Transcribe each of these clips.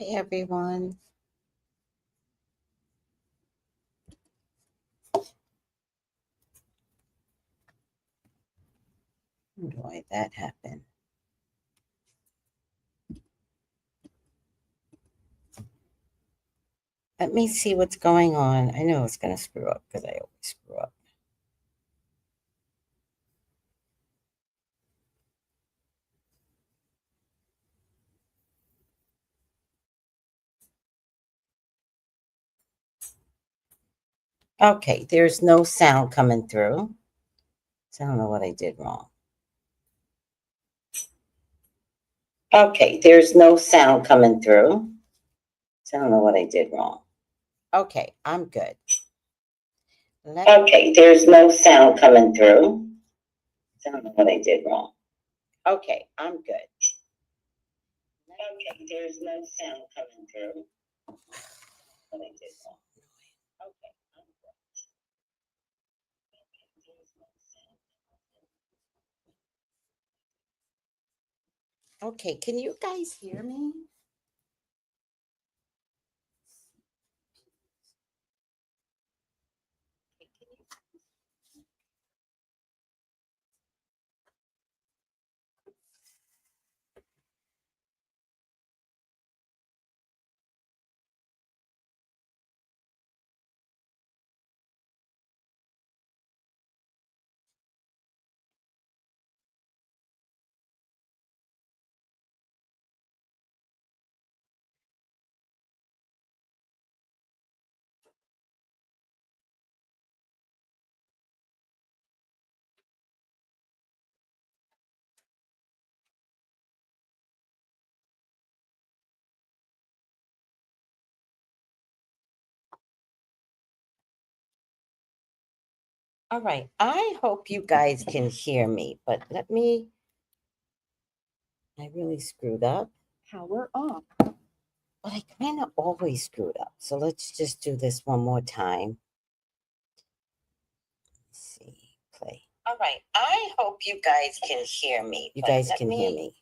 Hey everyone. Why that happened? Let me see what's going on. I know it's going to screw up because I always screw up. Okay, there's no sound coming through. So I don't know what I did wrong. Okay, there's no sound coming through. So I don't know what I did wrong. Okay, I'm good. Okay, there's no sound coming through. So I don't know what I did wrong. Okay, I'm good. Okay, there's no sound coming through. What I did wrong. Okay, I'm good. Okay, can you guys hear me? All right. I hope you guys can hear me, but I really screwed up. Power off. But I kind of always screwed up. So let's just do this one more time. Let's see. Play. All right. I hope you guys can hear me. You guys can hear me.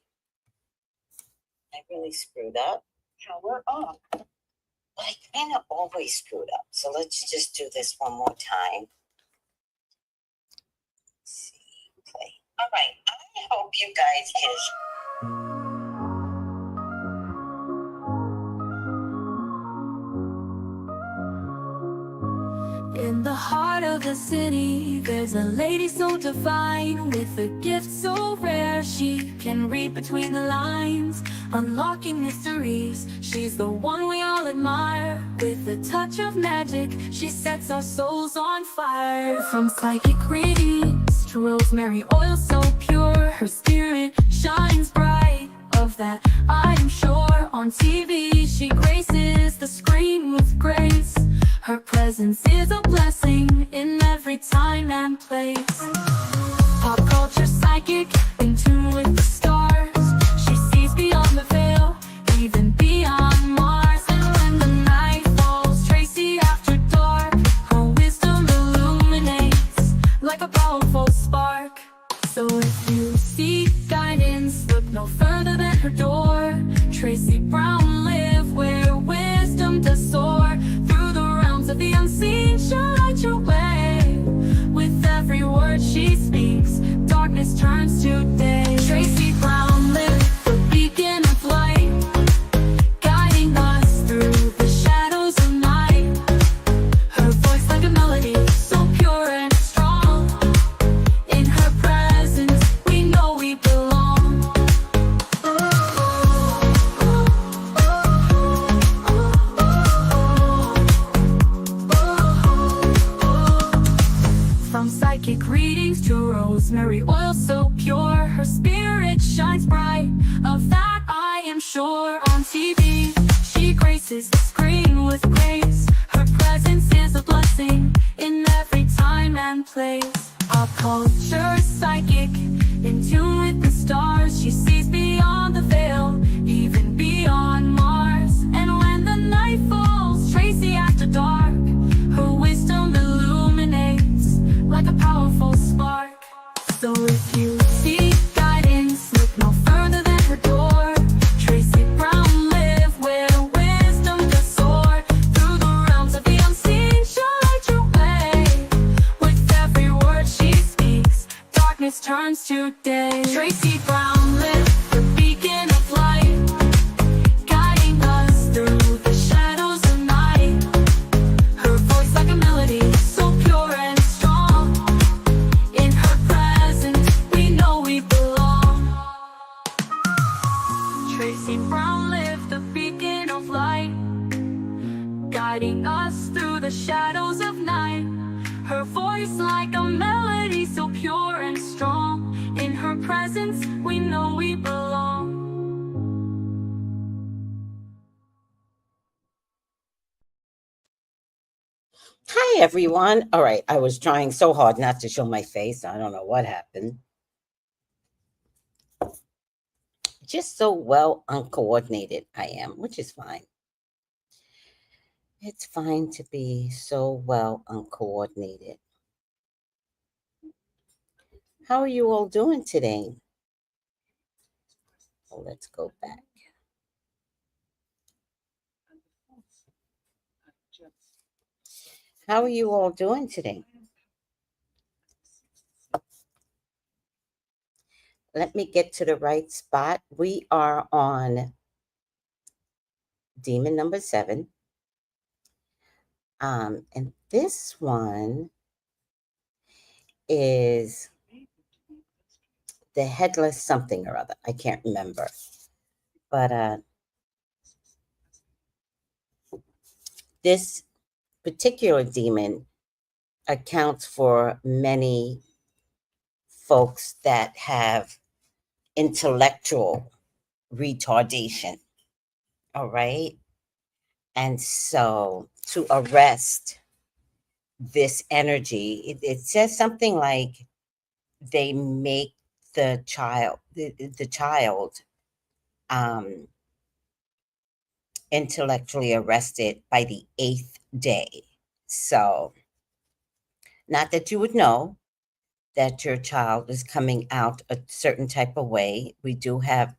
I really screwed up. Power off. But I kind of always screwed up. So let's just do this one more time. Play. All right. I hope you guys can. In the heart of the city, there's a lady so divine, with a gift so rare she can read between the lines, unlocking mysteries. She's the one we all admire. With a touch of magic, she sets our souls on fire. From psychic readings to rosemary oil so pure, her spirit shines bright. Of that I'm sure. On TV she graces the screen with grace. Her presence is a blessing in every time and place. Pop culture psychic, in tune with the stars. She sees beyond the veil, even beyond Mars. And when the night falls, Tracy after dark, her wisdom illuminates like a powerful spark. So if you seek guidance, look no further than her door. Tracy Brown live where wisdom does soar. Through the realms of the unseen, she'll light your way. With every word she speaks, darkness turns to day. Tracy Brown live, the beacon of light, guiding us through the shadows of night. Her voice like a melody, so pure and strong. In her presence, we know we belong. From psychic readings to rosemary oil so pure, her spirit shines bright. Of that I am sure. On TV, she graces the screen with grace. Her presence is a blessing in every time and place. Pop culture psychic, in tune with the stars. She sees beyond the veil, even beyond Mars. And when the night falls, Tracy after dark, her wisdom illuminates like a powerful spark. So if you seek guidance, look no further than her door. Tracy Brown live where shines today. Tracy Brown lit the beacon of light, guiding us through the shadows of night. Her voice like a melody, so pure and strong. In her presence, we know we belong. Tracy Brown lit the beacon of light, guiding us through the shadows of night. Her voice like a melody, so pure and strong. In her presence, we know we belong. Hi, everyone. All right, I was trying so hard not to show my face. I don't know what happened. Just so well uncoordinated I am, which is fine. It's fine to be so well uncoordinated. How are you all doing today? Well, let's go back. How are you all doing today? Let me get to the right spot. We are on demon number 7. And this one is the headless something or other. I can't remember. But this particular demon accounts for many folks that have intellectual retardation. All right. And so to arrest this energy, it says something like they make the child um, intellectually arrested by the 8th day. So, not that you would know that your child is coming out a certain type of way. We do have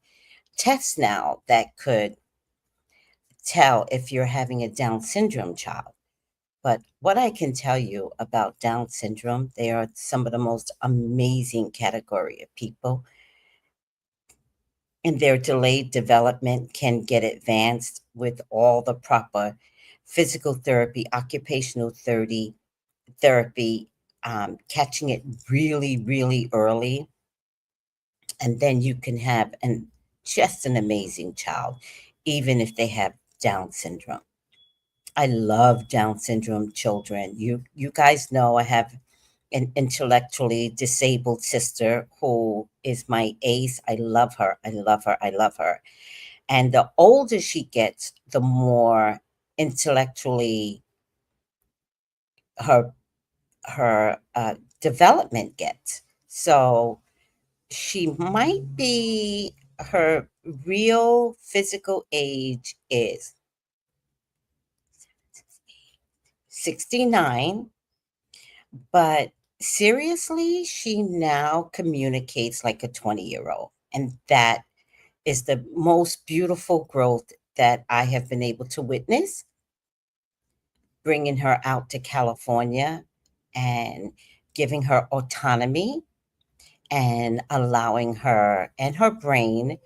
tests now that could tell if you're having a Down syndrome child. But what I can tell you about Down syndrome, they are some of the most amazing category of people. And their delayed development can get advanced with all the proper physical therapy, occupational therapy, catching it really, really early. And then you can have just an amazing child, even if they have Down syndrome. I love Down syndrome children. You guys know I have an intellectually disabled sister who is my ace. I love her. I love her. I love her. And the older she gets, the more intellectually her development gets. So she might be, her real physical age is 69, but seriously, she now communicates like a 20-year-old. And that is the most beautiful growth that I have been able to witness, bringing her out to California and giving her autonomy and allowing her and her brain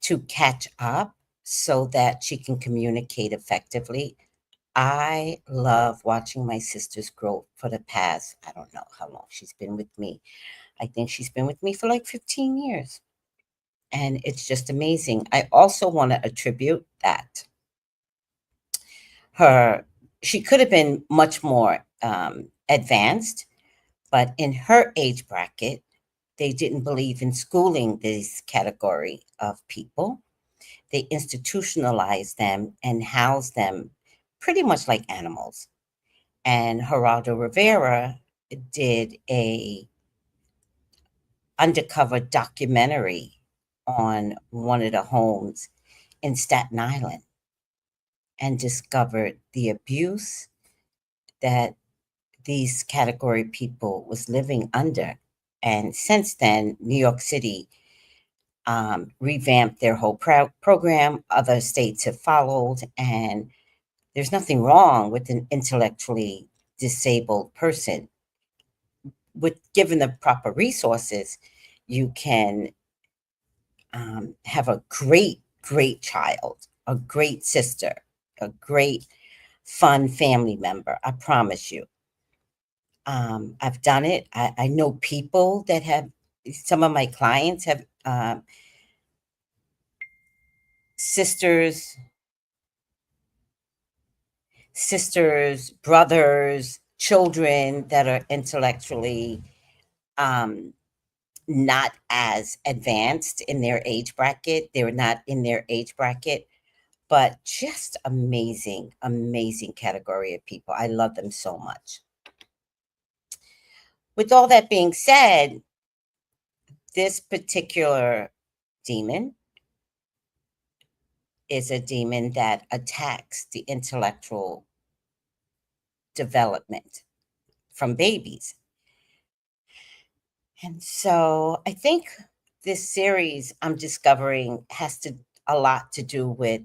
to catch up so that she can communicate effectively. I love watching my sister's growth for the past, I don't know how long she's been with me. I think she's been with me for like 15 years. And it's just amazing. I also want to attribute that her she could have been much more advanced, but in her age bracket, they didn't believe in schooling this category of people. They institutionalized them and housed them pretty much like animals. And Geraldo Rivera did a undercover documentary on one of the homes in Staten Island and discovered the abuse that these category people was living under. And since then, New York City revamped their whole program. Other states have followed, and there's nothing wrong with an intellectually disabled person with given the proper resources. You can have a great, great child, a great sister, a great, fun family member. I promise you. I've done it. I know people that have, some of my clients have sisters, brothers, children that are intellectually um, not as advanced in their age bracket. They're not in their age bracket, but just amazing, amazing category of people. I love them so much. With all that being said, this particular demon is a demon that attacks the intellectual development from babies. And so I think this series I'm discovering has to a lot to do with,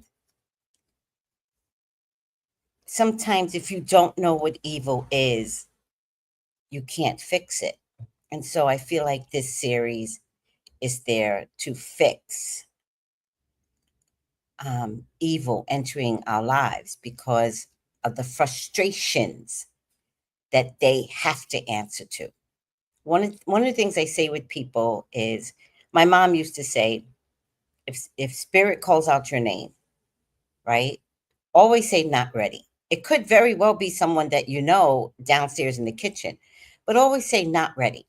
sometimes if you don't know what evil is, you can't fix it. And so I feel like this series is there to fix evil entering our lives because of the frustrations that they have to answer to. One of the things I say with people is, my mom used to say, if spirit calls out your name, right? Always say not ready. It could very well be someone that you know downstairs in the kitchen, but always say not ready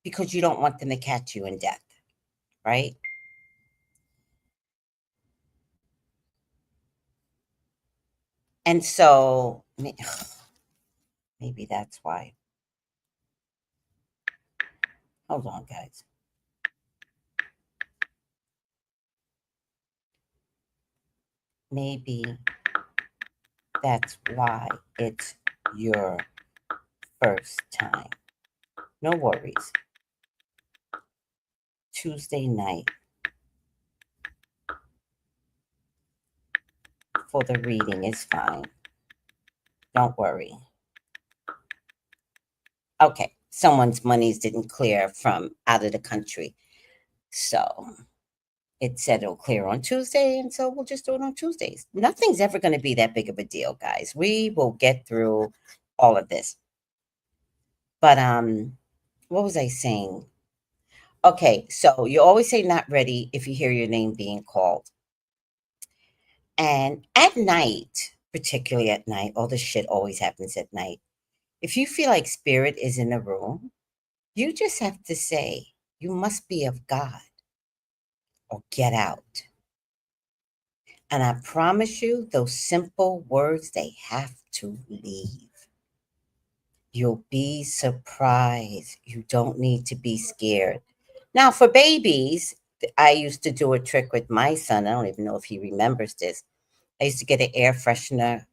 because you don't want them to catch you in death, right? And so maybe that's why. Hold on, guys. Maybe that's why it's your first time. No worries. Tuesday night for the reading is fine. Don't worry. Okay, someone's monies didn't clear from out of the country. So it said it'll clear on Tuesday, and so we'll just do it on Tuesdays. Nothing's ever going to be that big of a deal, guys. We will get through all of this. But what was I saying? Okay, so you always say not ready if you hear your name being called. And at night, particularly at night, all this shit always happens at night. If you feel like spirit is in the room, you just have to say, you must be of God or get out. And I promise you, those simple words, they have to leave. You'll be surprised. You don't need to be scared. Now, for babies, I used to do a trick with my son. I don't even know if he remembers this. I used to get an air freshener,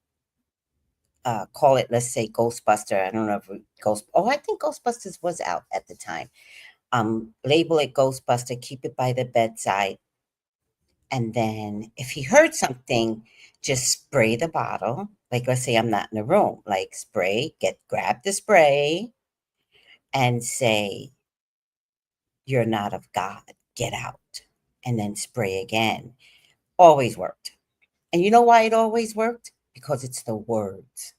call it, let's say, Ghostbuster. I don't know if I think Ghostbusters was out at the time. Label it Ghostbuster, keep it by the bedside. And then if he heard something, just spray the bottle. Like, let's say I'm not in the room, like grab the spray and say, you're not of God, get out. And then spray again. Always worked. And you know why it always worked? Because it's the words.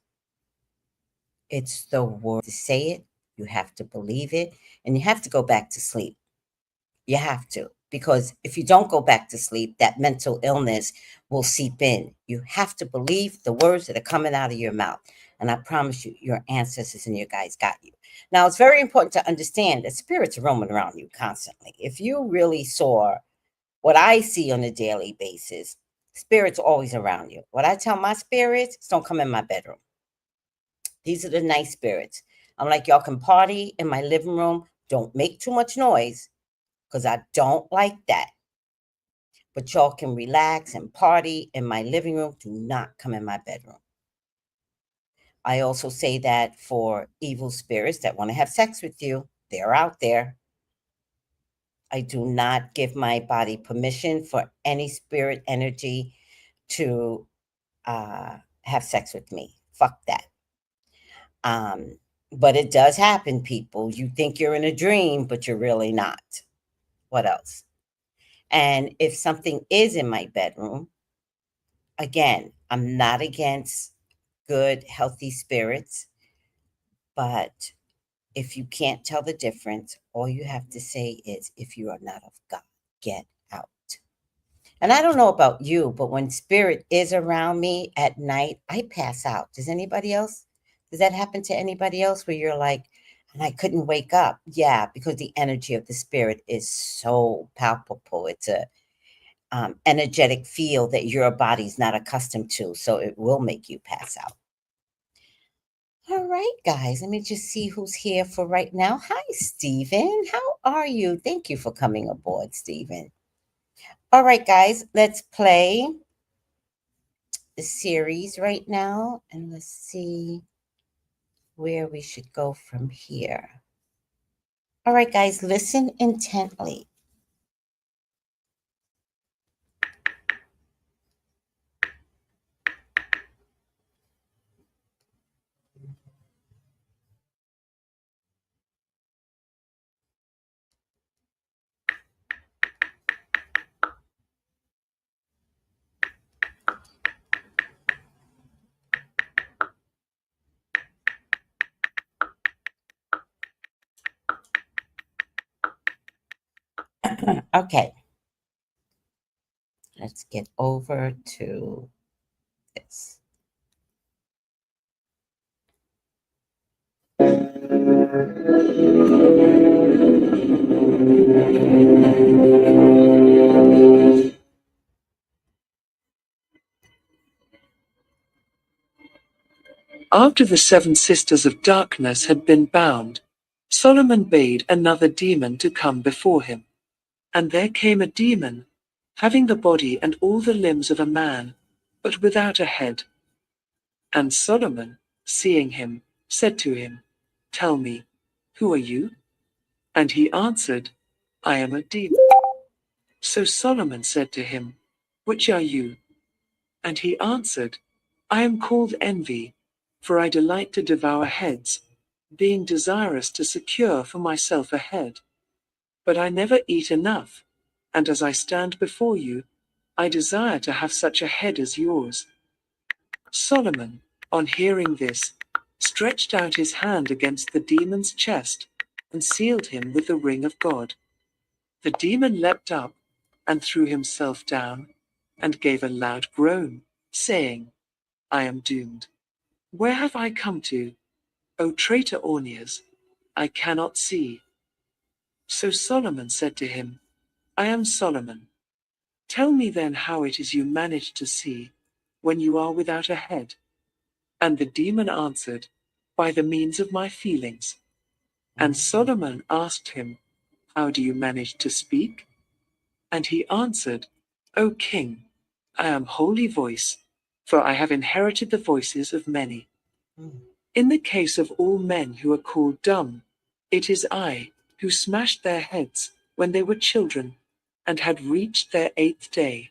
It's the word to say it. You have to believe it. And you have to go back to sleep. You have to. Because if you don't go back to sleep, that mental illness will seep in. You have to believe the words that are coming out of your mouth. And I promise you, your ancestors and your guides got you. Now, it's very important to understand that spirits are roaming around you constantly. If you really saw what I see on a daily basis, spirits are always around you. What I tell my spirits is, don't come in my bedroom. These are the nice spirits. I'm like, y'all can party in my living room. Don't make too much noise because I don't like that. But y'all can relax and party in my living room. Do not come in my bedroom. I also say that for evil spirits that want to have sex with you, they're out there. I do not give my body permission for any spirit energy to have sex with me. Fuck that. But it does happen, people. You think you're in a dream, but you're really not. What else? And if something is in my bedroom, again, I'm not against good, healthy spirits, but if you can't tell the difference, all you have to say is, if you are not of God, get out. And I don't know about you, but when spirit is around me at night, I pass out. Does that happen to anybody else where you're like, and I couldn't wake up? Yeah, because the energy of the spirit is so palpable. It's a energetic field that your body's not accustomed to. So it will make you pass out. All right, guys, let me just see who's here for right now. Hi, Stephen. How are you? Thank you for coming aboard, Stephen. All right, guys, let's play the series right now, and let's see where we should go from here. All right, guys, listen intently. Okay, let's get over to this. After the 7 sisters of darkness had been bound, Solomon bade another demon to come before him. And there came a demon, having the body and all the limbs of a man, but without a head. And Solomon, seeing him, said to him, Tell me, who are you? And he answered, I am a demon. So Solomon said to him, Which are you? And he answered, I am called Envy, for I delight to devour heads, being desirous to secure for myself a head. But I never eat enough, and as I stand before you, I desire to have such a head as yours. Solomon, on hearing this, stretched out his hand against the demon's chest, and sealed him with the ring of God. The demon leapt up, and threw himself down, and gave a loud groan, saying, I am doomed. Where have I come to? O traitor Orneas, I cannot see. So Solomon said to him, I am Solomon. Tell me then how it is you manage to see, when you are without a head. And the demon answered, By the means of my feelings. And Solomon asked him, How do you manage to speak? And he answered, O king, I am holy voice, for I have inherited the voices of many. In the case of all men who are called dumb, it is I who smashed their heads when they were children and had reached their 8th day.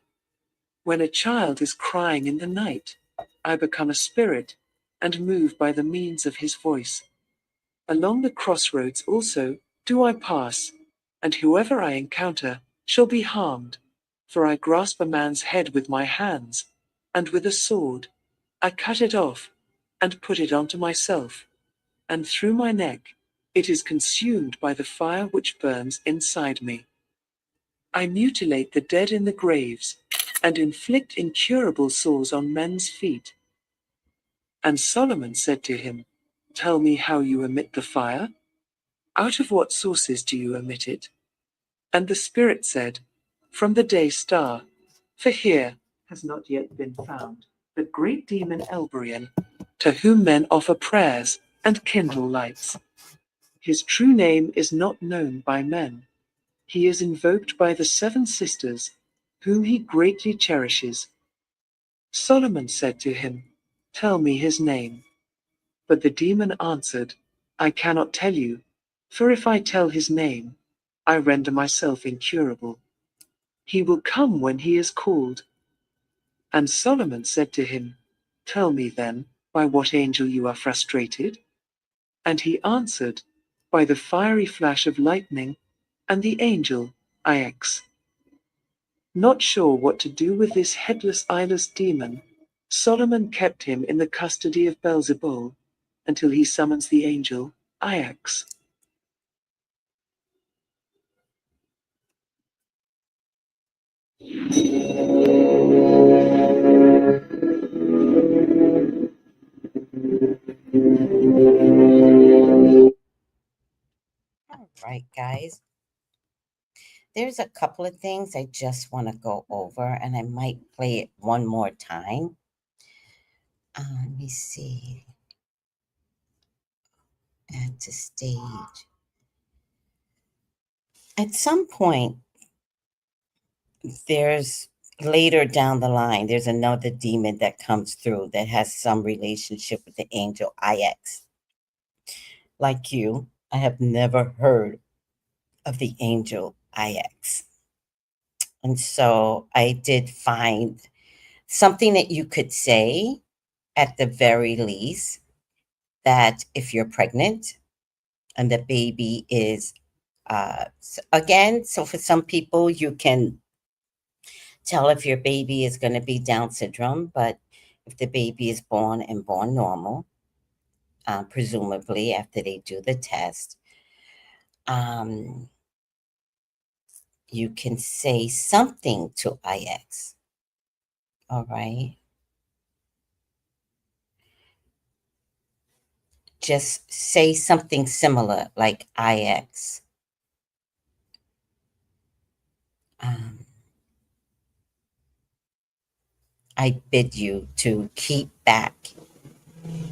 When a child is crying in the night, I become a spirit and move by the means of his voice. Along the crossroads also do I pass, and whoever I encounter shall be harmed, for I grasp a man's head with my hands, and with a sword I cut it off, and put it onto myself, and through my neck it is consumed by the fire which burns inside me. I mutilate the dead in the graves, and inflict incurable sores on men's feet. And Solomon said to him, Tell me how you emit the fire? Out of what sources do you emit it? And the spirit said, From the day star, for here has not yet been found the great demon Elberion, to whom men offer prayers and kindle lights. His true name is not known by men. He is invoked by the 7 sisters, whom he greatly cherishes. Solomon said to him, Tell me his name. But the demon answered, I cannot tell you, for if I tell his name, I render myself incurable. He will come when he is called. And Solomon said to him, Tell me then, by what angel you are frustrated? And he answered, By the fiery flash of lightning, and the angel IAX. Not sure what to do with this headless eyeless demon, Solomon kept him in the custody of Beelzebul until he summons the angel, IAX. All right, guys. There's a couple of things I just want to go over, and I might play it one more time. Let me see. Add to stage. At some point, there's later down the line, there's another demon that comes through that has some relationship with the angel IX. Like you, I have never heard of the angel IX. And so I did find something that you could say at the very least, that if you're pregnant and the baby is, again, so for some people, you can tell if your baby is going to be Down syndrome, but if the baby is born and born normal, presumably after they do the test, um, you can say something to IX. All right. Just say something similar like IX. Um, I bid you to keep back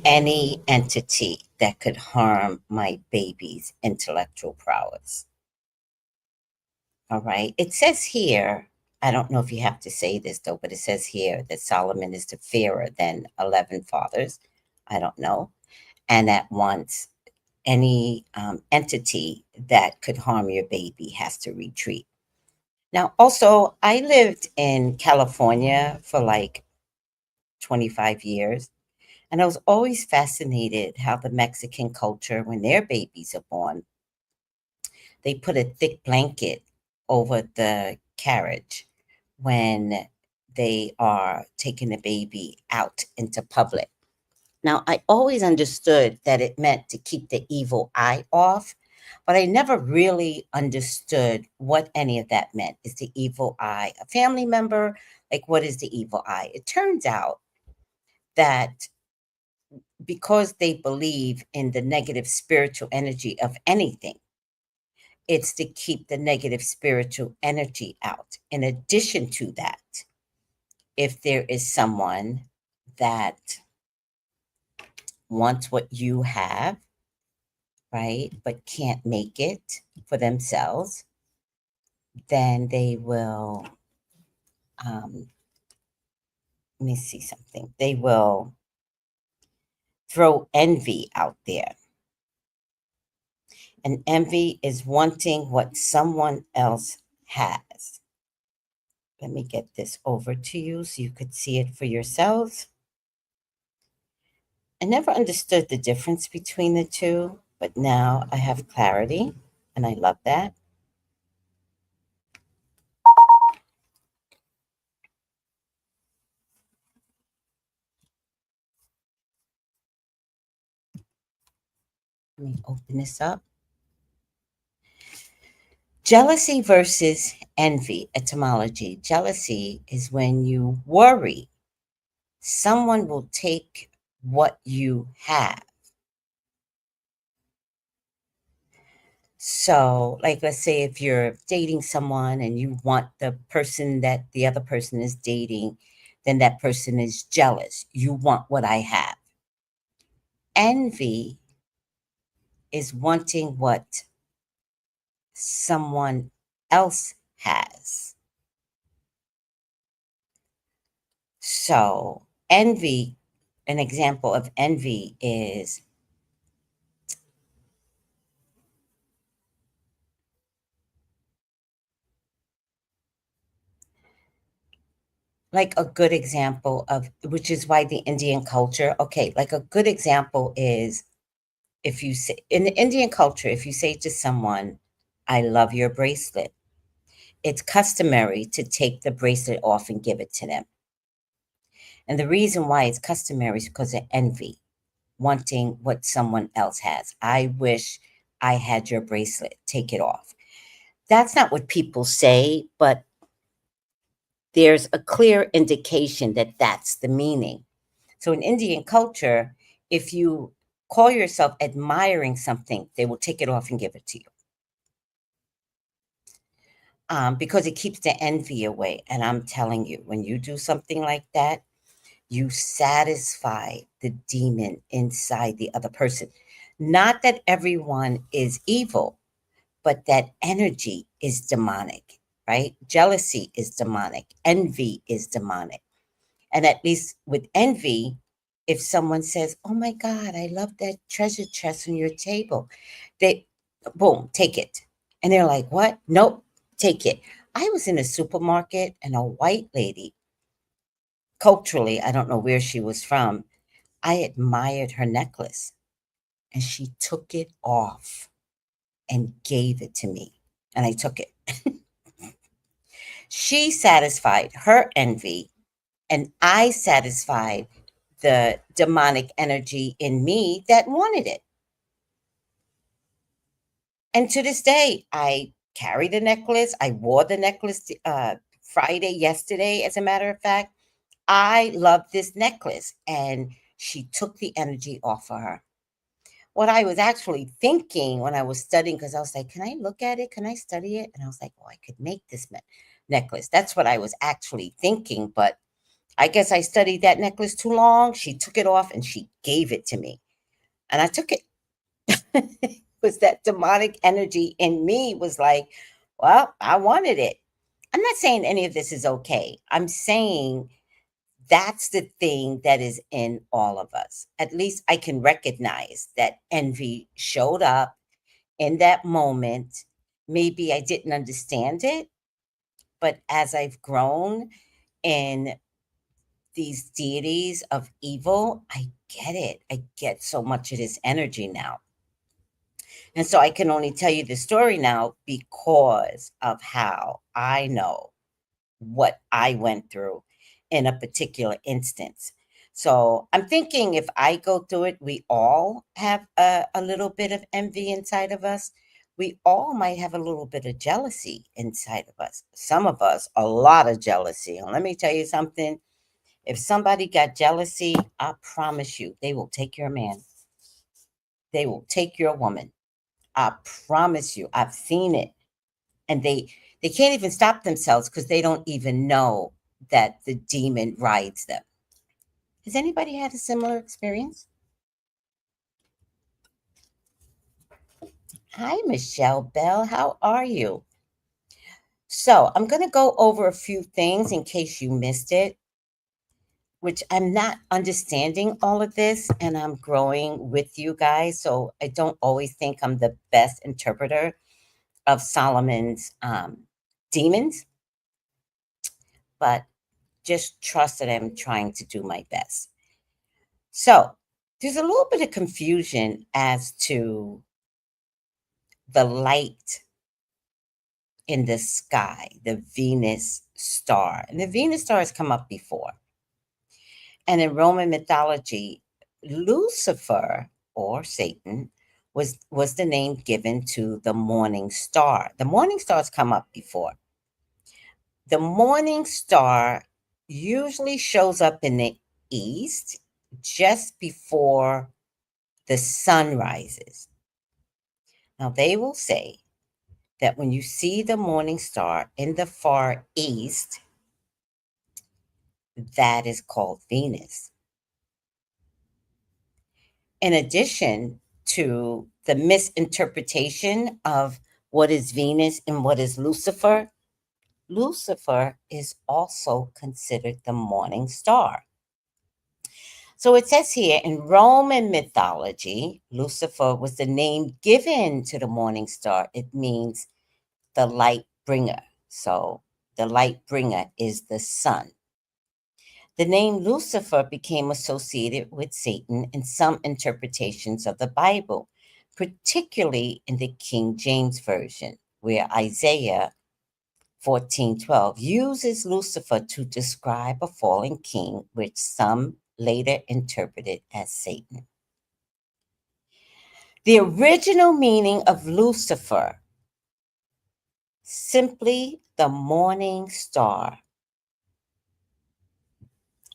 any entity that could harm my baby's intellectual prowess. All right. It says here, I don't know if you have to say this though, but it says here that Solomon is the fairer than 11 fathers. I don't know. And at once, any entity that could harm your baby has to retreat. Now, also, I lived in California for like 25 years. And I was always fascinated how the Mexican culture, when their babies are born, they put a thick blanket over the carriage when they are taking the baby out into public. Now, I always understood that it meant to keep the evil eye off, but I never really understood what any of that meant. Is the evil eye a family member? Like, what is the evil eye? It turns out that because they believe in the negative spiritual energy of anything, it's to keep the negative spiritual energy out. In addition to that, if there is someone that wants what you have, right, but can't make it for themselves, then they will, let me see something, they will throw envy out there. And envy is wanting what someone else has. Let me get this over to you so you could see it for yourselves. I never understood the difference between the two, but now I have clarity, and I love that. Let me open this up. Jealousy versus envy, etymology. Jealousy is when you worry someone will take what you have. So, like, let's say if you're dating someone and you want the person that the other person is dating, then that person is jealous. You want what I have. Envy is wanting what someone else has. So, envy, an example of envy is like a good example of, which is why the Indian culture, okay, like a good example is if you say in the Indian culture, if you say to someone, I love your bracelet, it's customary to take the bracelet off and give it to them. And the reason why it's customary is because of envy, wanting what someone else has. I wish I had your bracelet. Take it off. That's not what people say, but there's a clear indication that that's the meaning. So in Indian culture, if you call yourself admiring something, they will take it off and give it to you. Because it keeps the envy away. And I'm telling you, when you do something like that, you satisfy the demon inside the other person. Not that everyone is evil, but that energy is demonic, right? Jealousy is demonic. Envy is demonic. And at least with envy, if someone says, "Oh my God, I love that treasure chest on your table," they, boom, take it. And they're like, "What? Nope, take it." I was in a supermarket and a white lady, culturally, I don't know where she was from, I admired her necklace and she took it off and gave it to me. And I took it. She satisfied her envy, and I satisfied the demonic energy in me that wanted it. And to this day, I carry the necklace. I wore the necklace Friday, yesterday, as a matter of fact. I love this necklace. And she took the energy off of her. What I was actually thinking when I was studying, because I was like, can I look at it? Can I study it? And I was like, oh, I could make this necklace. That's what I was actually thinking. But I guess I studied that necklace too long. She took it off and she gave it to me. And I took it. It was that demonic energy in me was like, well, I wanted it. I'm not saying any of this is okay. I'm saying that's the thing that is in all of us. At least I can recognize that envy showed up in that moment. Maybe I didn't understand it, but as I've grown in these deities of evil, I get it. I get so much of this energy now. And so I can only tell you the story now because of how I know what I went through in a particular instance. So I'm thinking if I go through it, we all have a little bit of envy inside of us. We all might have a little bit of jealousy inside of us. Some of us, a lot of jealousy. And let me tell you something. If somebody got jealousy, I promise you, they will take your man. They will take your woman. I promise you. I've seen it. And they can't even stop themselves because they don't even know that the demon rides them. Has anybody had a similar experience? Hi, Michelle Bell. How are you? So I'm going to go over a few things in case you missed it, which I'm not understanding all of this and I'm growing with you guys. So I don't always think I'm the best interpreter of Solomon's demons, but just trust that I'm trying to do my best. So there's a little bit of confusion as to the light in the sky, the Venus star. And the Venus star has come up before. And in Roman mythology, Lucifer or Satan was the name given to the morning star. The morning star's come up before. The morning star usually shows up in the east just before the sun rises. Now, they will say that when you see the morning star in the far east, that is called Venus. In addition to the misinterpretation of what is Venus and what is Lucifer, Lucifer is also considered the morning star. So it says here in Roman mythology, Lucifer was the name given to the morning star. It means the light bringer. So the light bringer is the sun. The name Lucifer became associated with Satan in some interpretations of the Bible, particularly in the King James Version, where Isaiah 14:12 uses Lucifer to describe a fallen king, which some later interpreted as Satan. The original meaning of Lucifer, simply the morning star.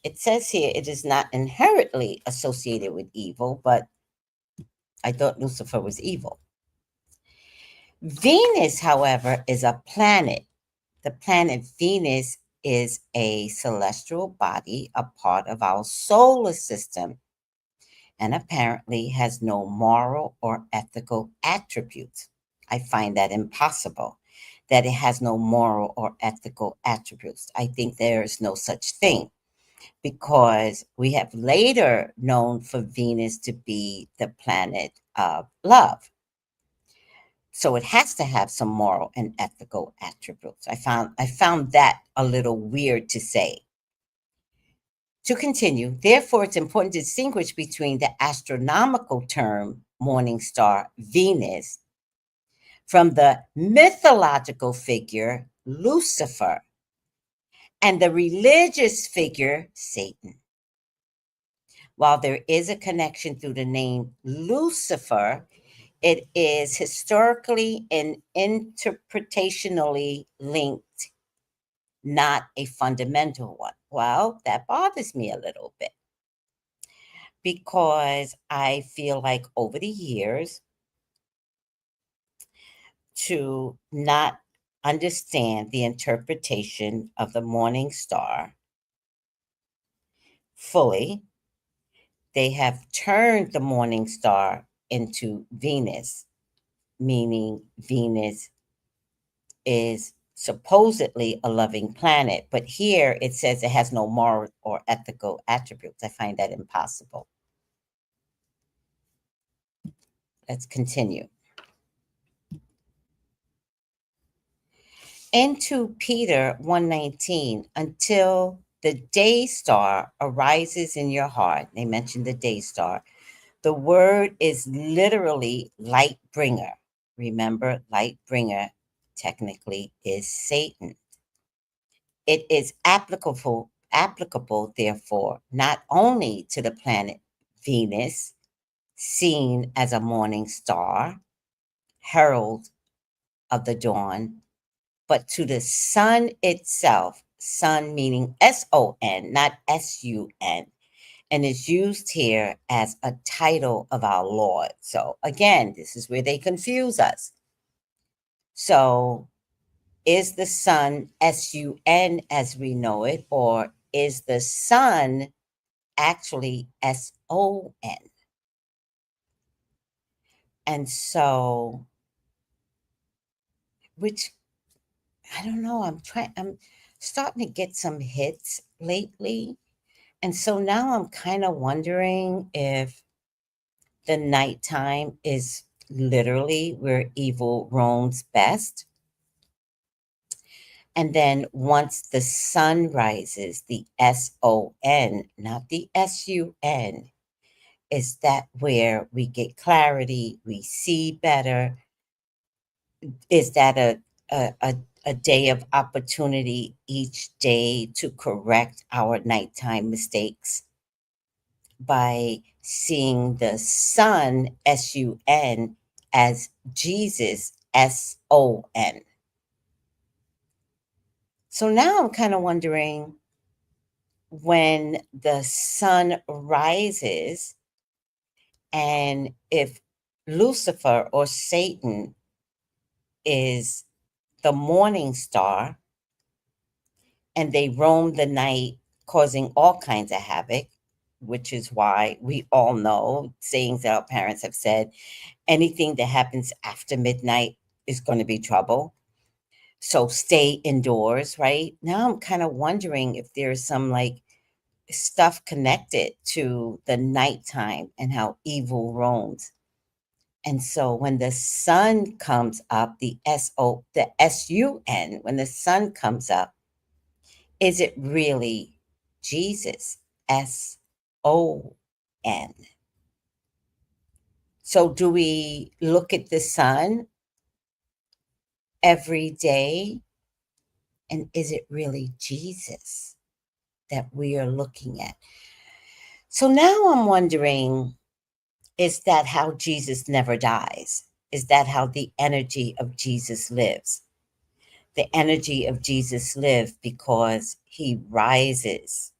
It says here it is not inherently associated with evil, but I thought Lucifer was evil. Venus, however, is a planet. The planet Venus is a celestial body, a part of our solar system, and apparently has no moral or ethical attributes. I find that impossible, that it has no moral or ethical attributes. I think there is no such thing, because we have later known for Venus to be the planet of love. So it has to have some moral and ethical attributes. I found that a little weird to say. To continue, therefore, it's important to distinguish between the astronomical term morning star Venus from the mythological figure Lucifer and the religious figure Satan. While there is a connection through the name Lucifer, it is historically and interpretationally linked, not a fundamental one. Well, that bothers me a little bit, because I feel like over the years, to not understand the interpretation of the morning star fully, they have turned the morning star into Venus, meaning Venus is supposedly a loving planet, but here it says it has no moral or ethical attributes. I find that impossible. Let's continue. Into Peter 1:19, until the day star arises in your heart. They mentioned the day star. The word is literally light bringer. Remember, light bringer technically is Satan. It is applicable, therefore, not only to the planet Venus, seen as a morning star, herald of the dawn, but to the sun itself, sun meaning S-O-N, not S-U-N, and is used here as a title of our Lord. So again, this is where they confuse us. So is the sun S-U-N as we know it, or is the sun actually S-O-N? And so, which, I don't know, I'm starting to get some hits lately. And so now I'm kind of wondering if the nighttime is literally where evil roams best. And then once the sun rises, the S-O-N, not the S-U-N, is that where we get clarity, we see better? Is that a day of opportunity each day to correct our nighttime mistakes by seeing the sun, S-U-N, as Jesus, S-O-N? So now I'm kind of wondering, when the sun rises, and if Lucifer or Satan is the morning star and they roam the night causing all kinds of havoc, which is why we all know sayings that our parents have said, anything that happens after midnight is going to be trouble. So stay indoors, right? Now I'm kind of wondering if there's some like stuff connected to the nighttime and how evil roams. And so when the sun comes up, the S-U-N, when the sun comes up, is it really Jesus? S-O-N. So do we look at the sun every day And is it really Jesus that we are looking at? So now I'm wondering, is that how Jesus never dies? Is that how the energy of Jesus lives? The energy of Jesus lives because he rises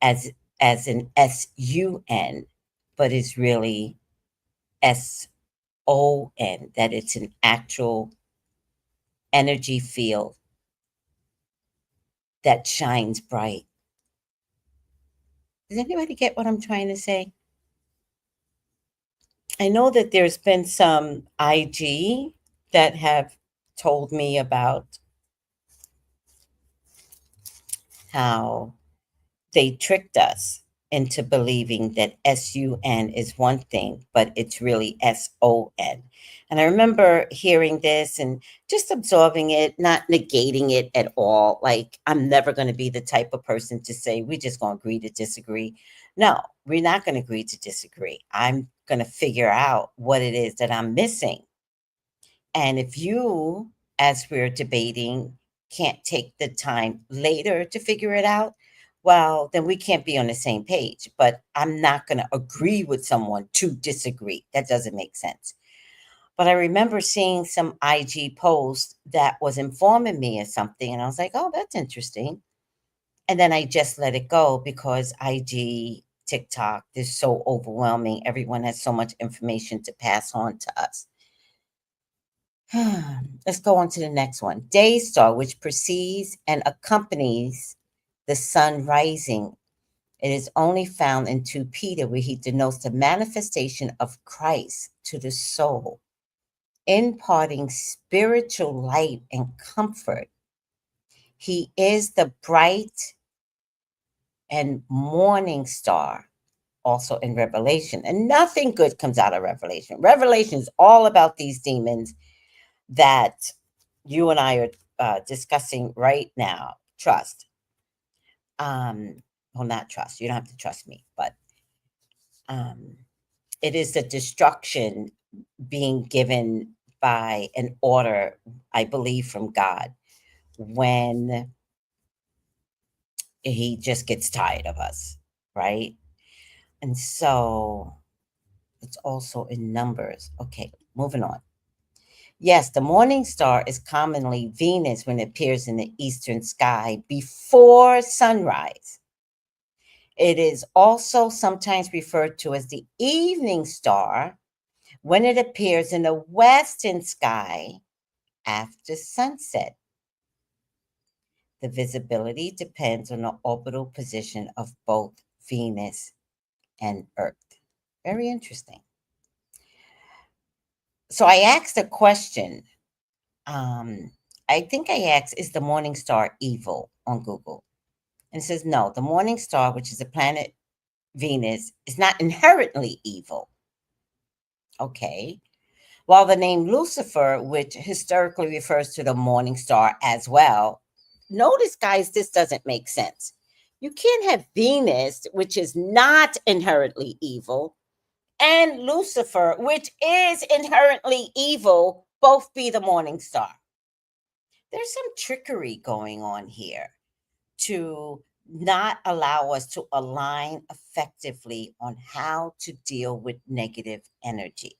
as an SUN, but is really SON, that it's an actual energy field that shines bright. Does anybody get what I'm trying to say? I know that there's been some IG that have told me about how they tricked us into believing that SUN is one thing, but it's really SON. And I remember hearing this and just absorbing it, not negating it at all. Like, I'm never going to be the type of person to say, we're just going to agree to disagree. No, we're not going to agree to disagree. I'm going to figure out what it is that I'm missing. And if you, as we're debating, can't take the time later to figure it out, well, then we can't be on the same page. But I'm not going to agree with someone to disagree. That doesn't make sense. But I remember seeing some IG post that was informing me of something, and I was like, oh, that's interesting. And then I just let it go because IG, TikTok, is so overwhelming. Everyone has so much information to pass on to us. Let's go on to the next one. Day star, which precedes and accompanies the sun rising. It is only found in 2 Peter, where he denotes the manifestation of Christ to the soul, imparting spiritual light and comfort. He is the bright and morning star, also in Revelation. And nothing good comes out of Revelation. Revelation is all about these demons that you and I are discussing right now. Trust. Well, not trust. You don't have to trust me, but it is the destruction being given by an order, I believe, from God, when he just gets tired of us, right? And so it's also in Numbers. Okay, moving on. Yes, the morning star is commonly Venus when it appears in the eastern sky before sunrise. It is also sometimes referred to as the evening star when it appears in the western sky after sunset. The visibility depends on the orbital position of both Venus and Earth. Very interesting. So I asked a question. I think I asked, is the morning star evil on Google? And it says, no, the morning star, which is the planet Venus, is not inherently evil. Okay. While the name Lucifer, which historically refers to the morning star as well, notice, guys, this doesn't make sense. You can't have Venus, which is not inherently evil, and Lucifer, which is inherently evil, both be the morning star. There's some trickery going on here to not allow us to align effectively on how to deal with negative energy.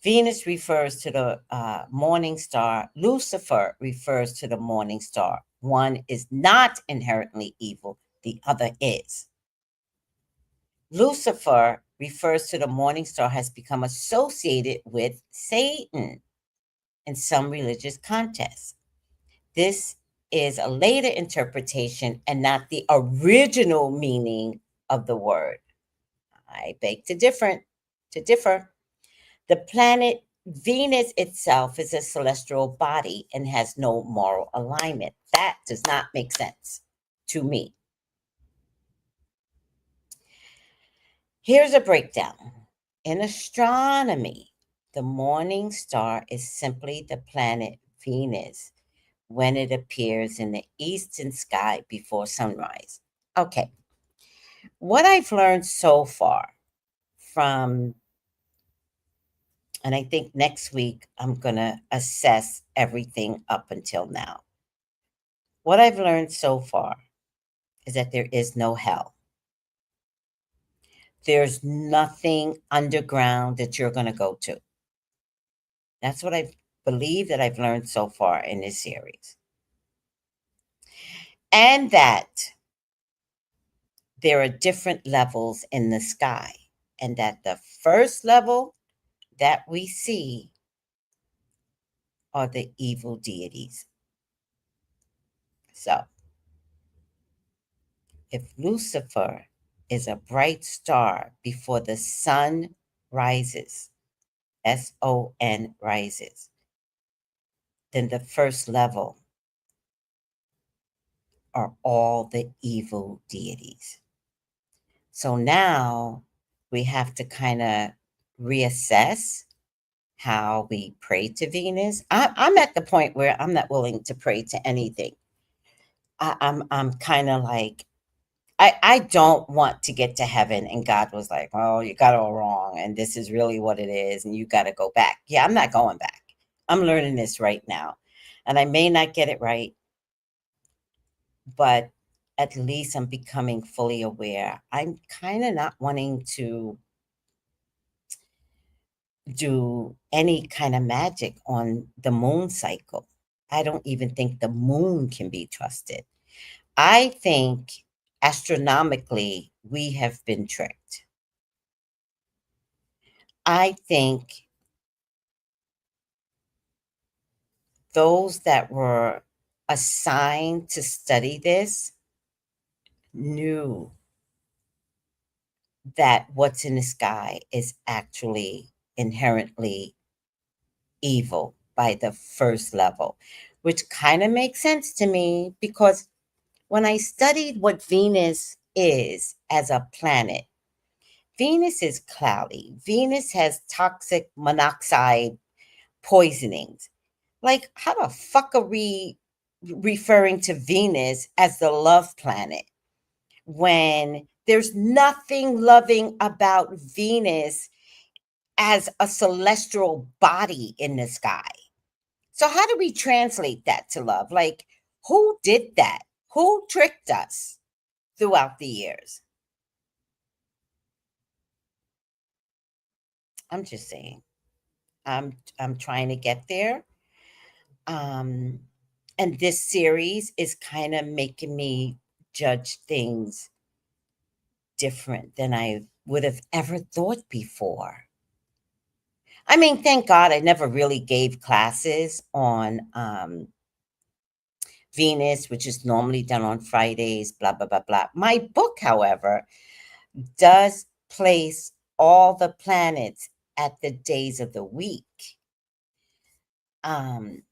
Venus refers to the morning star. Lucifer refers to the morning star. One is not inherently evil, the other is. Lucifer refers to the morning star, has become associated with Satan in some religious contexts. This is a later interpretation and not the original meaning of the word. I beg to differ. The planet Venus itself is a celestial body and has no moral alignment. That does not make sense to me. Here's a breakdown. In astronomy, the morning star is simply the planet Venus when it appears in the eastern sky before sunrise. Okay. What I've learned so far from, and I think next week I'm going to assess everything up until now. what I've learned so far is that there is no hell. There's nothing underground that you're going to go to. That's what I believe that I've learned so far in this series. And that there are different levels in the sky. And that the first level that we see are the evil deities. So, if Lucifer is a bright star before the sun rises, S-O-N rises, then the first level are all the evil deities. So now we have to kind of reassess how we pray to Venus. I'm at the point where I'm not willing to pray to anything. I'm kind of like, I don't want to get to heaven and God was like, well, you got it all wrong and this is really what it is and you got to go back. Yeah, I'm not going back. I'm learning this right now. And I may not get it right, but at least I'm becoming fully aware. I'm kind of not wanting to do any kind of magic on the moon cycle. I don't even think the moon can be trusted. I think astronomically we have been tricked. I think those that were assigned to study this knew that what's in the sky is actually inherently evil by the first level, which kind of makes sense to me because when I studied what Venus is as a planet, Venus is cloudy. Venus has toxic monoxide poisonings. Like, how the fuck are we referring to Venus as the love planet when there's nothing loving about Venus as a celestial body in the sky? So how do we translate that to love? Like, who did that? Who tricked us throughout the years? I'm just saying. I'm trying to get there. And this series is kind of making me judge things different than I would have ever thought before. I mean, thank God I never really gave classes on Venus, which is normally done on Fridays, blah, blah, blah, blah. My book, however, does place all the planets at the days of the week. And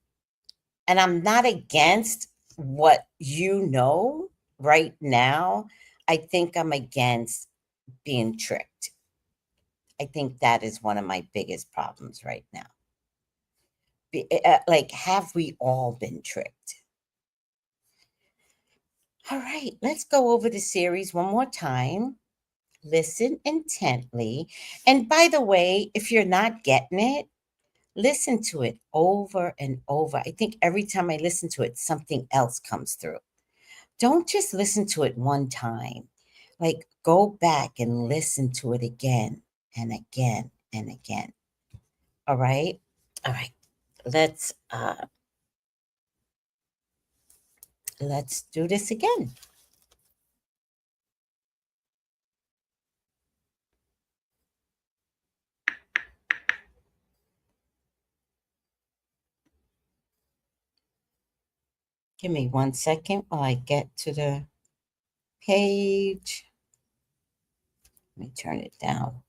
I'm not against what you know right now. I think I'm against being tricked. I think that is one of my biggest problems right now. Like, have we all been tricked? All right, let's go over the series one more time. Listen intently. And by the way, if you're not getting it, listen to it over and over. I think every time I listen to it, something else comes through. Don't just listen to it one time. Like, go back and listen to it again and again and again. All right? All right. Let's do this again. Give me 1 second while I get to the page. Let me turn it down.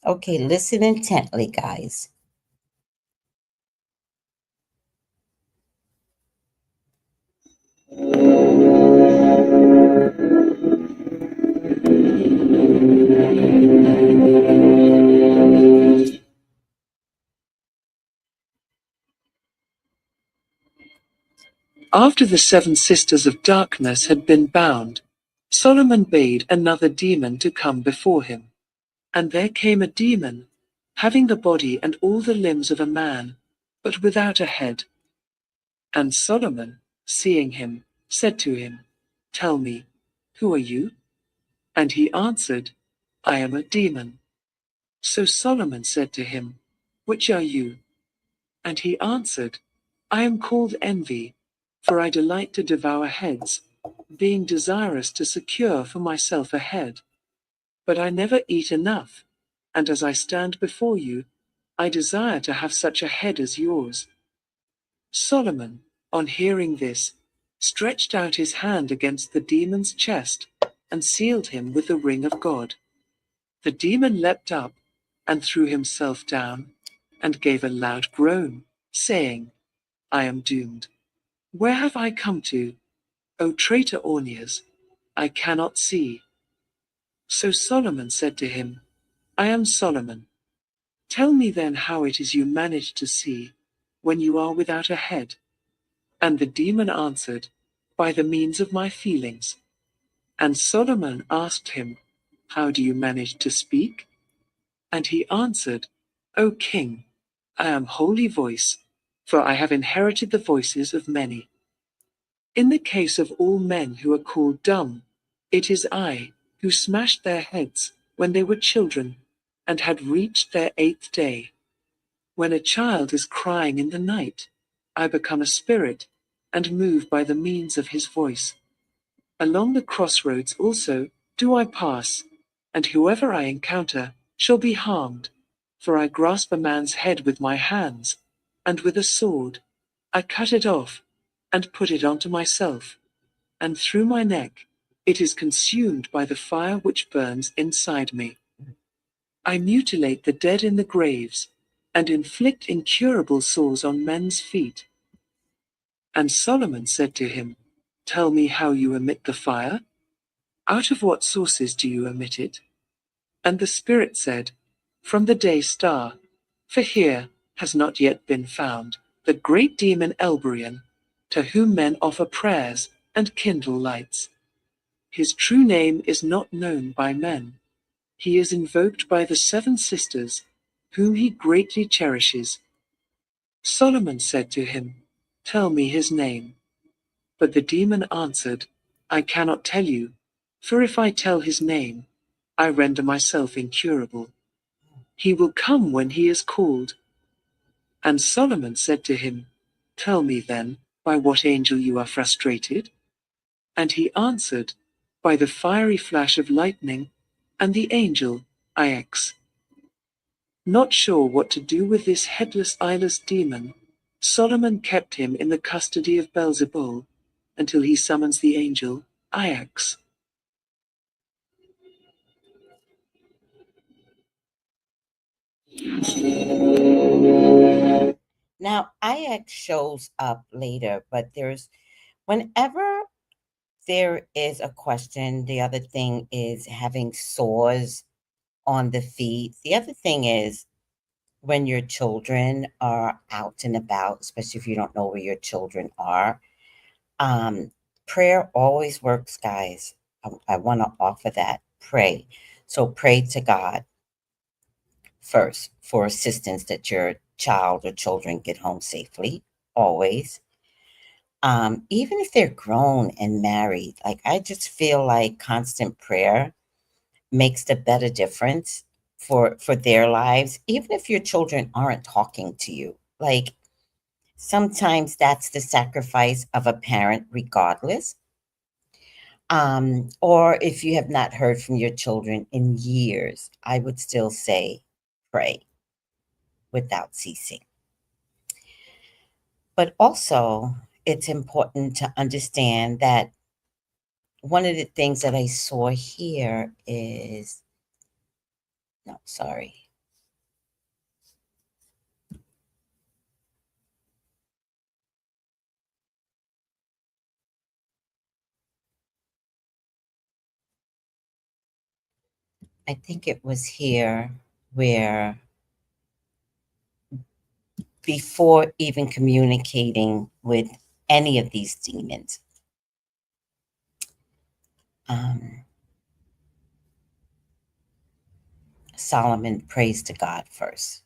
Okay, listen intently, guys. After the 7 sisters of darkness had been bound, Solomon bade another demon to come before him. And there came a demon, having the body and all the limbs of a man, but without a head. And Solomon, seeing him, said to him, Tell me, who are you? And he answered, I am a demon. So Solomon said to him, Which are you? And he answered, I am called Envy, for I delight to devour heads, being desirous to secure for myself a head. But I never eat enough, and as I stand before you, I desire to have such a head as yours. Solomon, on hearing this, stretched out his hand against the demon's chest, and sealed him with the ring of God. The demon leapt up, and threw himself down, and gave a loud groan, saying, I am doomed. Where have I come to? O traitor Orneas, I cannot see. So Solomon said to him, I am Solomon. Tell me then how it is you manage to see, when you are without a head. And the demon answered, By the means of my feelings. And Solomon asked him, How do you manage to speak? And he answered, O king, I am holy voice, for I have inherited the voices of many. In the case of all men who are called dumb, it is I, who smashed their heads when they were children, and had reached their 8th day. When a child is crying in the night, I become a spirit, and move by the means of his voice. Along the crossroads also do I pass, and whoever I encounter shall be harmed, for I grasp a man's head with my hands, and with a sword I cut it off, and put it onto myself, and through my neck it is consumed by the fire which burns inside me. I mutilate the dead in the graves, and inflict incurable sores on men's feet. And Solomon said to him, Tell me how you emit the fire? Out of what sources do you emit it? And the Spirit said, From the day star, for here has not yet been found the great demon Elberion, to whom men offer prayers and kindle lights. His true name is not known by men. He is invoked by the 7 sisters, whom he greatly cherishes. Solomon said to him, Tell me his name. But the demon answered, I cannot tell you, for if I tell his name, I render myself incurable. He will come when he is called. And Solomon said to him, Tell me then, by what angel you are frustrated? And he answered, By the fiery flash of lightning, and the angel, IAX. Not sure what to do with this headless, eyeless demon, Solomon kept him in the custody of Beelzebul, until he summons the angel, IAX. Now, IAX shows up later, but whenever there is a question, the other thing is having sores on the feet. The other thing is when your children are out and about, especially if you don't know where your children are, prayer always works, guys. I want to offer that. Pray. So pray to God first for assistance that your child or children get home safely, always. Even if they're grown and married, like I just feel like constant prayer makes the better difference for their lives, even if your children aren't talking to you. Like sometimes that's the sacrifice of a parent, regardless. Or if you have not heard from your children in years, I would still say pray without ceasing. But also, it's important to understand that one of the things that I saw here is, no, sorry. I think it was here where before even communicating with any of these demons. Solomon prays to God first.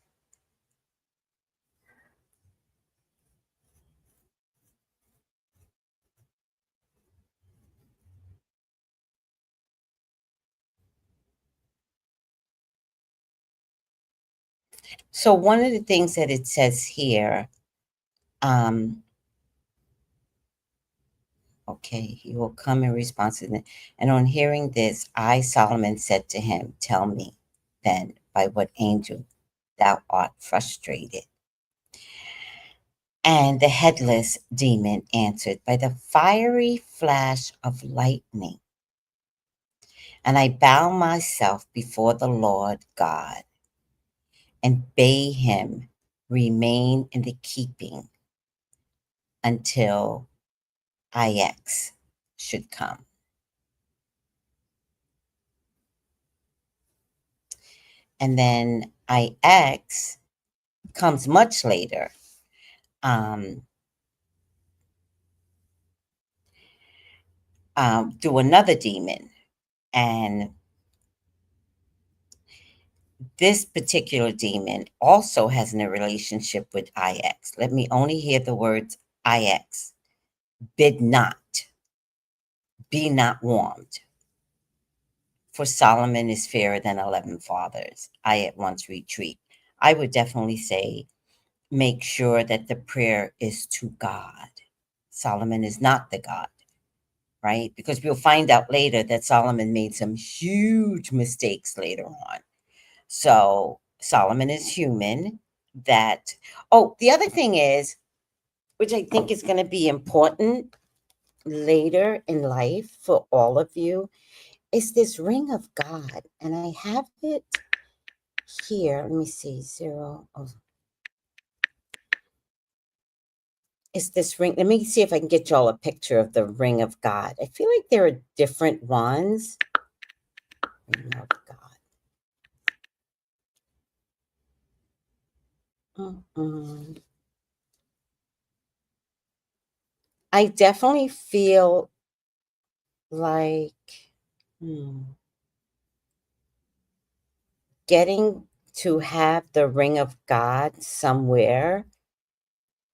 So one of the things that it says here, okay, he will come in response to it. And on hearing this, I, Solomon, said to him, tell me then by what angel thou art frustrated. And the headless demon answered, by the fiery flash of lightning. And I bow myself before the Lord God and bade him remain in the keeping until IAX should come. And then IAX comes much later. Through another demon. And this particular demon also has a relationship with IX. Let me only hear the words IX. Bid not, be not warmed. For Solomon is fairer than 11 fathers. I at once retreat. I would definitely say make sure that the prayer is to God. Solomon is not the God, right? Because we'll find out later that Solomon made some huge mistakes later on. So Solomon is human. The other thing is, which I think is going to be important later in life for all of you, is this ring of God. And I have it here. Let me see. Is this ring? Let me see if I can get y'all a picture of the ring of God. I feel like there are different ones. Ring of God. I definitely feel like getting to have the ring of God somewhere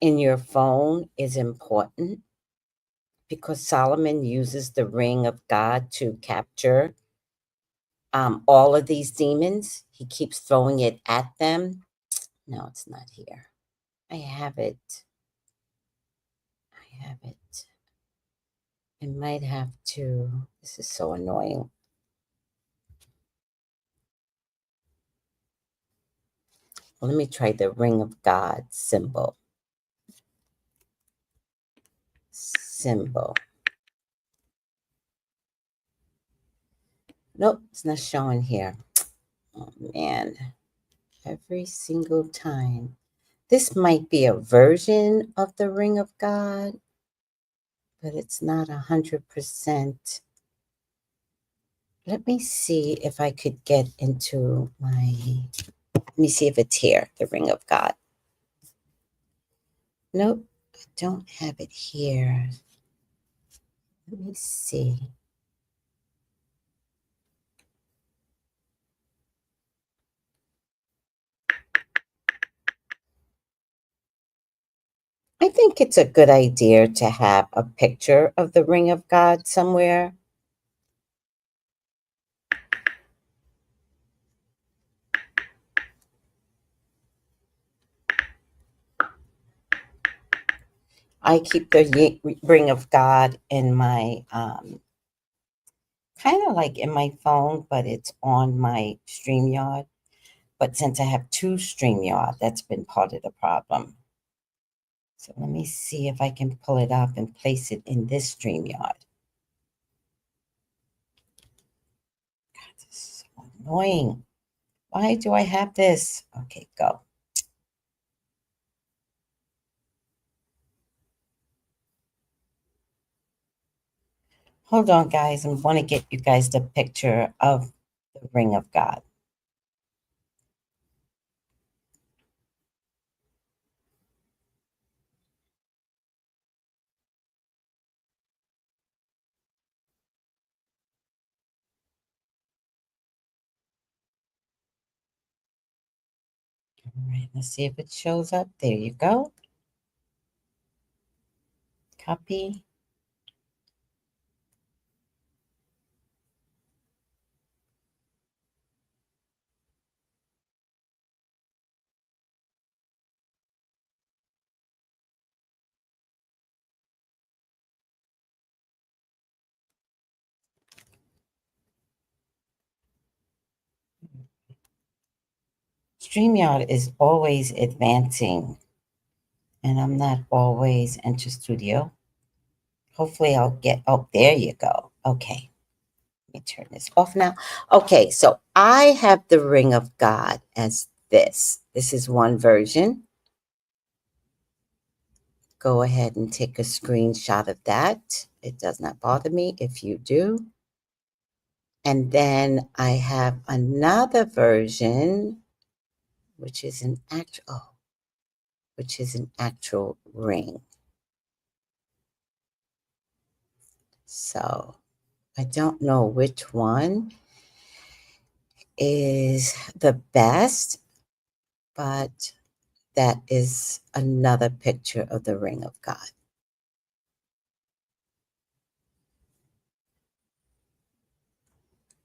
in your phone is important, because Solomon uses the ring of God to capture all of these demons. He keeps throwing it at them. No, it's not here. I have it. I might have to. This is so annoying. Let me try the ring of God symbol. Nope, it's not showing here. Oh, man. Every single time. This might be a version of the ring of God, but it's not 100%. Let me see if I could get into let me see if it's here, the ring of God. Nope, I don't have it here. Let me see. I think it's a good idea to have a picture of the ring of God somewhere. I keep the ring of God in my, kind of like in my phone, but it's on my StreamYard. But since I have two StreamYard, that's been part of the problem. So let me see if I can pull it up and place it in this StreamYard. God, this is so annoying. Why do I have this? Okay, go. Hold on, guys. I want to get you guys the picture of the ring of God. All right, let's see if it shows up. There you go. Copy. StreamYard is always advancing, and I'm not always Enter Studio. Hopefully I'll get, oh, there you go. Okay. Let me turn this off now. Okay, so I have the Ring of God as this. This is one version. Go ahead and take a screenshot of that. It does not bother me if you do. And then I have another version, which is an actual ring. So I don't know which one is the best, but that is another picture of the Ring of God.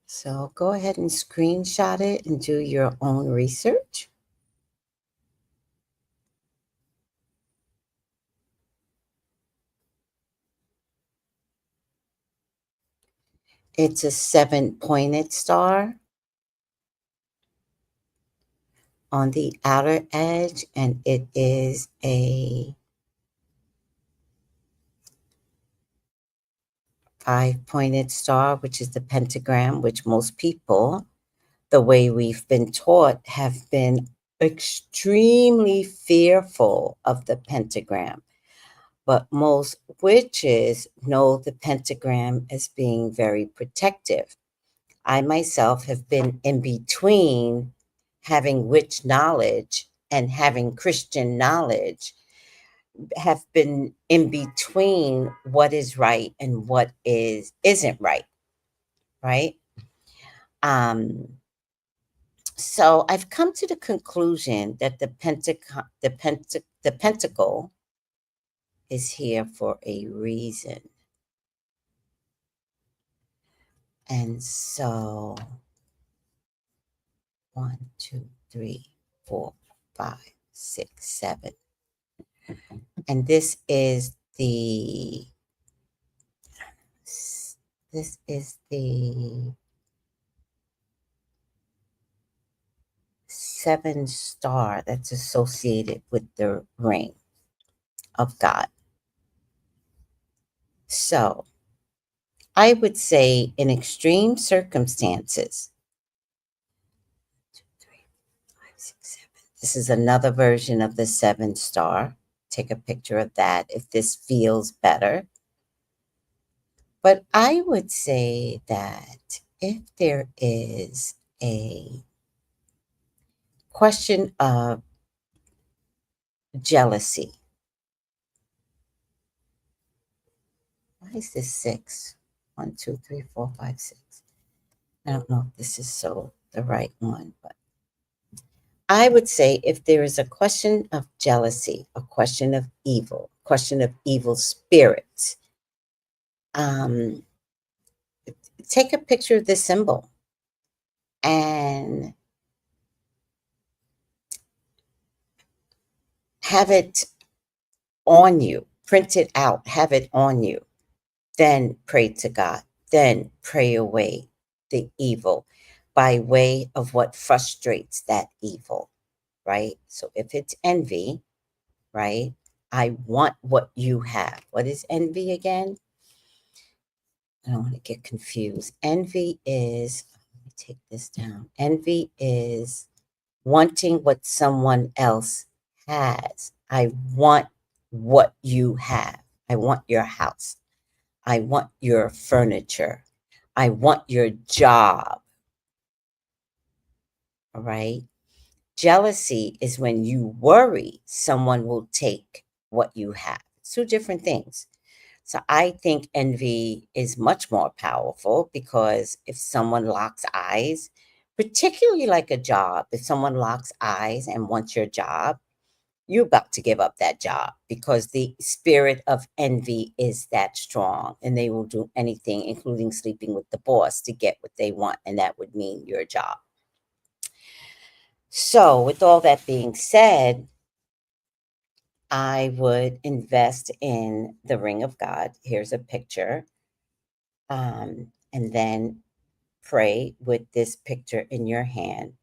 So go ahead and screenshot it and do your own research. It's a 7-pointed star on the outer edge, and it is a 5-pointed star, which is the pentagram, which most people, the way we've been taught, have been extremely fearful of the pentagram. But most witches know the pentagram as being very protective. I myself have been in between having witch knowledge and having Christian knowledge, have been in between what is right and what isn't right, right? So I've come to the conclusion that the pentacle is here for a reason. And so 1, 2, 3, 4, 5, 6, 7. And this is the 7 star that's associated with the ring of God. So I would say in extreme circumstances, 2, 3, 5, 6, 7. This is another version of the 7 star. Take a picture of that if this feels better. But I would say that if there is a question of jealousy, why is this 6? 1, 2, 3, 4, 5, 6. I don't know if this is the right one, but I would say if there is a question of jealousy, a question of evil spirits, take a picture of this symbol and have it on you, print it out, have it on you. Then pray to God. Then pray away the evil by way of what frustrates that evil, right? So if it's envy, right? I want what you have. What is envy again? I don't want to get confused. Envy is, let me take this down. Envy is wanting what someone else has. I want what you have. I want your house. I want your furniture. I want your job. All right. Jealousy is when you worry someone will take what you have. It's 2 different things. So I think envy is much more powerful because if someone locks eyes, particularly like a job. If someone locks eyes and wants your job, you're about to give up that job because the spirit of envy is that strong, and they will do anything, including sleeping with the boss, to get what they want, and that would mean your job. So with all that being said, I would invest in the ring of God. Here's a picture. And then pray with this picture in your hand.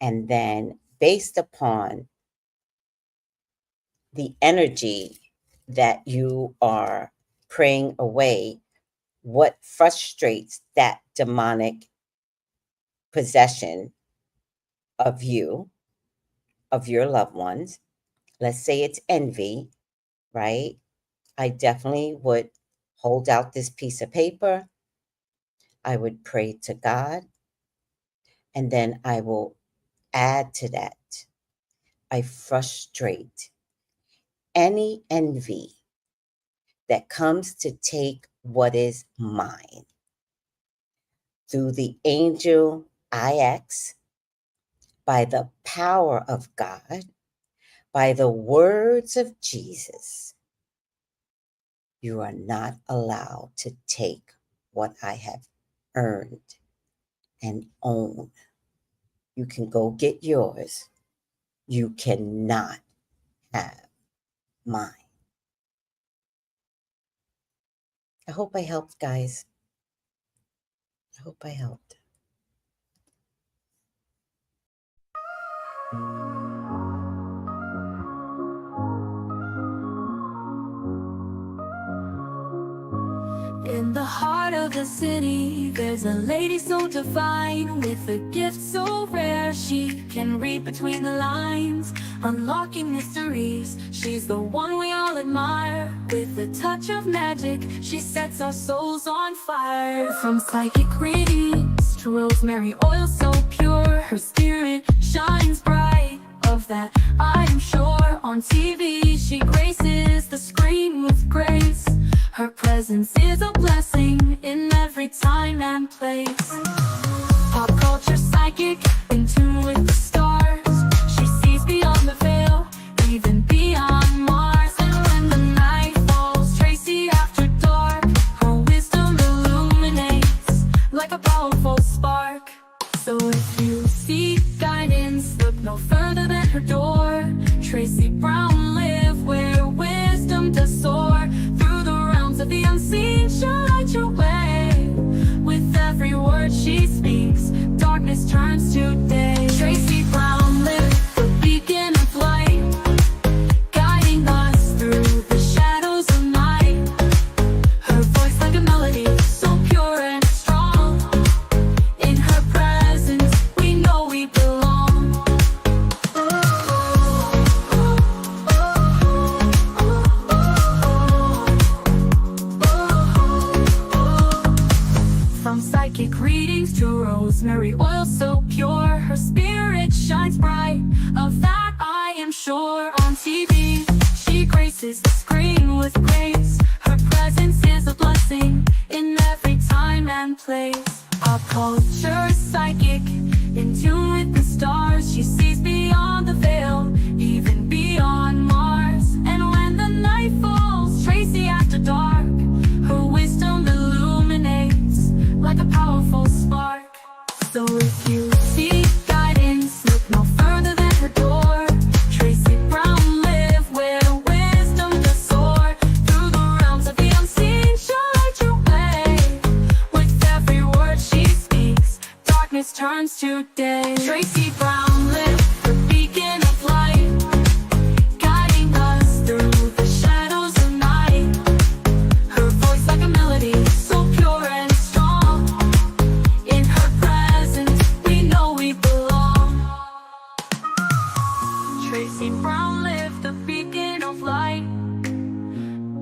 And then based upon the energy that you are praying away, what frustrates that demonic possession of you, of your loved ones. Let's say it's envy, right? I definitely would hold out this piece of paper. I would pray to God, and then I will add to that. I frustrate any envy that comes to take what is mine through the angel IAX, by the power of God, by the words of Jesus. You are not allowed to take what I have earned and own. You can go get yours. You cannot have mine. I hope I helped, guys. I hope I helped. In the heart of the city, there's a lady so divine, with a gift so rare she can read between the lines, unlocking mysteries. She's the one we all admire. With a touch of magic, she sets our souls on fire. From psychic readings to rosemary oil so pure, her spirit shines bright. Of that I'm sure. On TV she graces the screen with grace. Her presence is a blessing in every time and place. Pop culture psychic, in tune with the stars. She sees beyond the veil, even beyond Mars. And when the night falls, Tracy after dark, her wisdom illuminates like a powerful spark. So if you seek guidance, look no further than her door. Tracy Brown live where wisdom does soar. Through the realms of the unseen, she'll light your way. With every word she speaks, darkness turns to day. Tracy Brown live, the beacon of light, guiding us through the shadows of night. Her voice like a melody, so pure and strong. In her presence, we know we belong. From psychic readings to rosemary oil so pure, her spirit shines bright. Of that I am sure. On TV, she graces the screen with grace. Her presence is a blessing in every time and place. Pop culture psychic, in tune with the stars. She sees beyond the veil, even beyond Mars. And when the night falls, Tracy after dark, her wisdom illuminates like a powerful spark. So if you seek guidance, look no further than her door. Tracy Brown live where wisdom does soar. Through the realms of the unseen, she'll light your way. With every word she speaks, darkness turns to day. Tracy Brown live, the beacon of light, guiding us through the shadows of night. Her voice like a melody, so pure and strong. In her presence, we know we belong. Tracy Brown live, the beacon of light,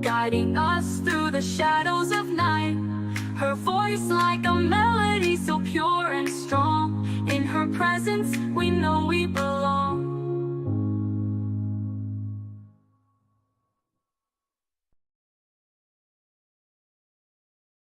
guiding us through the shadows of night. Her voice like a melody, so pure and strong. In her presence, we know we belong.